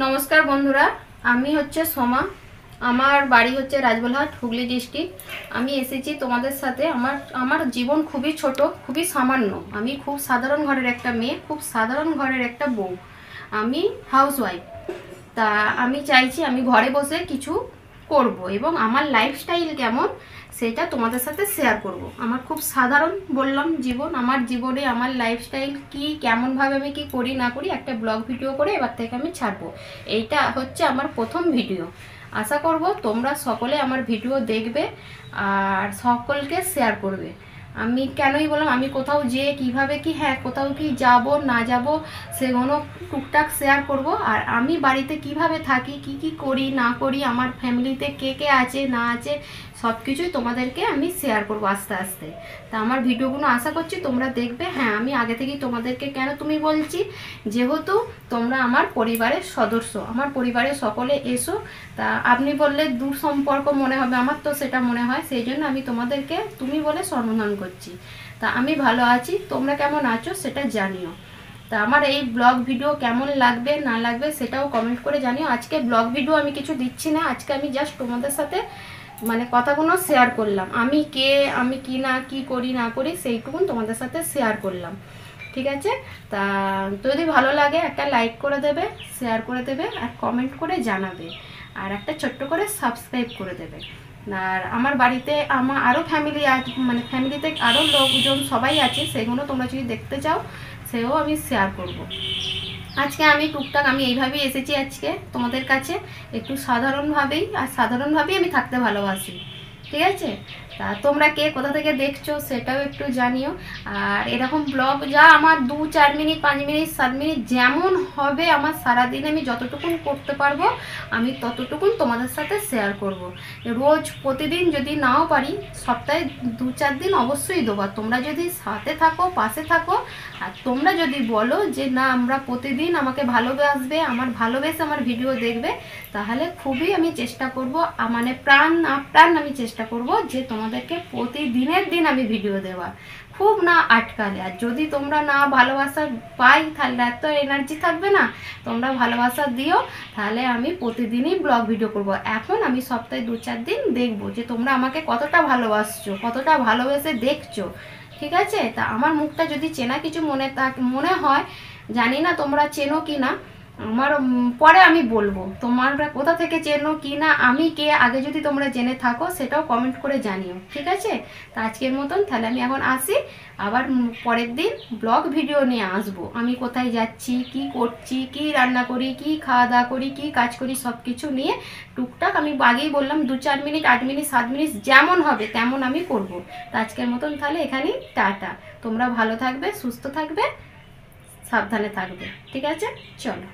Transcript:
নমস্কার বন্ধুরা, আমি হচ্ছে সোমা। আমার বাড়ি হচ্ছে রাজবলহাট, হুগলি ডিস্ট্রিক্ট। আমি এসেছি তোমাদের সাথে। আমার জীবন খুবই ছোট, খুবই সামান্য। আমি খুব সাধারণ ঘরের একটা মেয়ে, খুব সাধারণ ঘরের একটা বউ। আমি হাউসওয়াইফ। তা আমি চাইছি আমি ঘরে বসে কিছু করব এবং আমার লাইফস্টাইল কেমন সেটা তোমাদের সাথে শেয়ার করব। আমার খুব সাধারণ বললাম জীবন, আমার জীবনে আমার লাইফস্টাইল কি, কেমনভাবে আমি কি করি না করি একটা ব্লগ ভিডিও করে এবার থেকে আমি ছাড়বো। এইটা হচ্ছে আমার প্রথম ভিডিও। আশা করব তোমরা সকলে আমার ভিডিও দেখবে আর সকলকে শেয়ার করবে। আমি কেনই বললাম, আমি কোথাও যেয়ে কিভাবে কি, হ্যাঁ কোথাও কি যাব না যাব সেগুলো টুকটাক শেয়ার করব। আর আমি বাড়িতে কিভাবে থাকি, কি কি করি না করি, আমার ফ্যামিলিতে কে কে আছে না আছে সব কিছুই তোমাদেরকে আমি শেয়ার করব আস্তে আস্তে। তা আমার ভিডিওগুলো আশা করছি তোমরা দেখবে। হ্যাঁ, আমি আগে থেকেই তোমাদেরকে কেন তুমি বলছি, যেহেতু তোমরা আমার পরিবারের সদস্য, আমার পরিবারের সকলে এসো। তা আপনি বললে দূর সম্পর্ক মনে হবে, আমার তো সেটা মনে হয়, সেই জন্য আমি তোমাদেরকে তুমি বলে সম্বোধন করছি। তা আমি ভালো আছি, তোমরা কেমন আছো সেটা জানিও। তা আমার এই ব্লগ ভিডিও কেমন লাগবে না লাগবে সেটাও কমেন্ট করে জানিও। আজকে ব্লগ ভিডিও আমি কিছু দিচ্ছি না, আজকে আমি জাস্ট তোমাদের সাথে মানে কথাগুলো শেয়ার করলাম। আমি কে, আমি কি না কি করি না করি সেইটুকুন তোমাদের সাথে শেয়ার করলাম। ঠিক আছে? তা যদি ভালো লাগে একটা লাইক করে দেবে, শেয়ার করে দেবে আর কমেন্ট করে জানাবে, আর একটা ছোট্ট করে সাবস্ক্রাইব করে দেবে। আর আমার বাড়িতে আমার আরও ফ্যামিলি আছে, মানে ফ্যামিলিতে আরও লোকজন সবাই আছে, সেগুলো তোমরা যদি দেখতে চাও সেও আমি শেয়ার করব। আজকে আমি টুকটাক আমি এইভাবেই এসেছি আজকে তোমাদের কাছে, একটু সাধারণভাবেই, আর সাধারণভাবেই আমি থাকতে ভালোবাসি। ঠিক আছে? তা তোমরা কে কোথা থেকে দেখছো সেটাও একটু জানিও। আর এরকম ব্লগ যা আমার 2-4 মিনিট 5 মিনিট 7 মিনিট যেমন হবে, আমার সারাদিনে আমি যতটুকুন করতে পারবো আমি ততটুকুন তোমাদের সাথে শেয়ার করব। রোজ প্রতিদিন যদি নাও পারি, সপ্তাহে 2-4 দিন অবশ্যই দেবো। তোমরা যদি সাথে থাকো, পাশে থাকো, আর তোমরা যদি বলো যে না আমরা প্রতিদিন আমাকে ভালোবাসবে, আমার ভালোবেসে আমার ভিডিও দেখবে, তাহলে খুবই আমি চেষ্টা করব, মানে প্রাণ আপ্রাণ আমি চেষ্টা করব যে তোমাদেরকে প্রতিদিনের দিন আমি ভিডিও দেওয়ার, খুব না আটকালে। আর যদি তোমরা না ভালোবাসা পাই তাহলে এত এনার্জি থাকবে না। তোমরা ভালোবাসা দিও, তাহলে আমি প্রতিদিনই ব্লগ ভিডিও করব। এখন আমি সপ্তাহে 2-4 দিন দেখব যে তোমরা আমাকে কতটা ভালোবাসছো, কতটা ভালোবেসে দেখছো। ঠিক আছে? তা আমার মুখটা যদি চেনা কিছু মনে হয়, জানি না তোমরা চেনো কি না, আমার পরে আমি বলবো তোমরা কোথা থেকে চেনো কি না, আমি কে, আগে যদি তোমরা জেনে থাকো সেটাও কমেন্ট করে জানিও। ঠিক আছে? তা আজকের মতন তাহলে আমি এখন আসি, আবার পরের দিন ব্লগ ভিডিও নিয়ে আসবো। আমি কোথায় যাচ্ছি, কি করছি, কি রান্না করি, কি খাওয়া দাওয়া করি, কি কাজ করি, সব কিছু নিয়ে টুকটাক আমি আগেই বললাম 2-4 মিনিট 8 মিনিট 7 মিনিট যেমন হবে তেমন আমি করব। তা আজকের মতন তাহলে এখানেই টাটা। তোমরা ভালো থাকবে, সুস্থ থাকবে, সাবধানে থাকবে। ঠিক আছে? চলো।